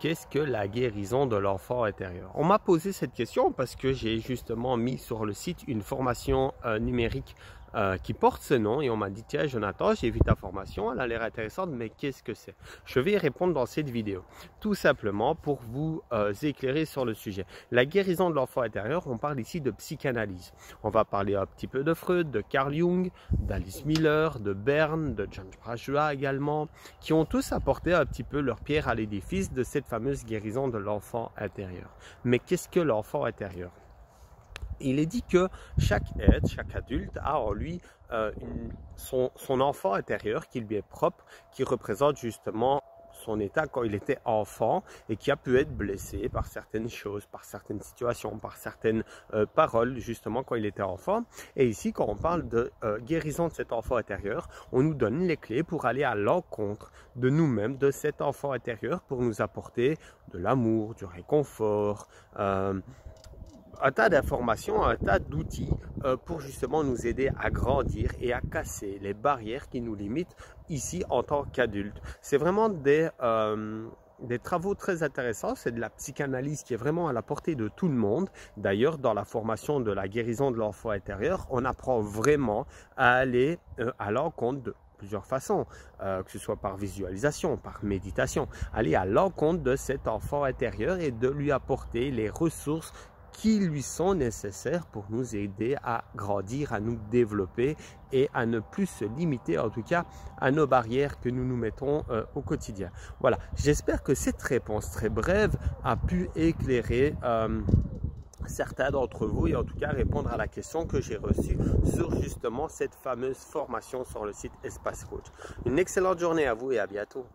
qu'est-ce que la guérison de l'enfant intérieur? On m'a posé cette question parce que j'ai justement mis sur le site une formation numérique qui porte ce nom et on m'a dit tiens Jonathan, j'ai vu ta formation, elle a l'air intéressante, mais qu'est-ce que c'est? Je vais y répondre dans cette vidéo, tout simplement pour vous éclairer sur le sujet. La guérison de l'enfant intérieur, on parle ici de psychanalyse. On va parler un petit peu de Freud, de Carl Jung, d'Alice Miller, de Berne, de John Bradshaw également, qui ont tous apporté un petit peu leur pierre à l'édifice de cette fameuse guérison de l'enfant intérieur. Mais qu'est-ce que l'enfant intérieur? Il est dit que chaque être, chaque adulte a en lui son enfant intérieur qui lui est propre, qui représente justement son état quand il était enfant et qui a pu être blessé par certaines choses, par certaines situations, par certaines paroles justement quand il était enfant. Et ici, quand on parle de guérison de cet enfant intérieur, on nous donne les clés pour aller à l'encontre de nous-mêmes, de cet enfant intérieur, pour nous apporter de l'amour, du réconfort, un tas d'informations, un tas d'outils pour justement nous aider à grandir et à casser les barrières qui nous limitent ici en tant qu'adultes. C'est vraiment des travaux très intéressants, c'est de la psychanalyse qui est vraiment à la portée de tout le monde. D'ailleurs, dans la formation de la guérison de l'enfant intérieur, on apprend vraiment à aller à l'encontre de plusieurs façons, que ce soit par visualisation, par méditation, aller à l'encontre de cet enfant intérieur et de lui apporter les ressources qui lui sont nécessaires pour nous aider à grandir, à nous développer et à ne plus se limiter en tout cas à nos barrières que nous nous mettons au quotidien. Voilà, j'espère que cette réponse très brève a pu éclairer certains d'entre vous et en tout cas répondre à la question que j'ai reçue sur justement cette fameuse formation sur le site Espace Coach. Une excellente journée à vous et à bientôt.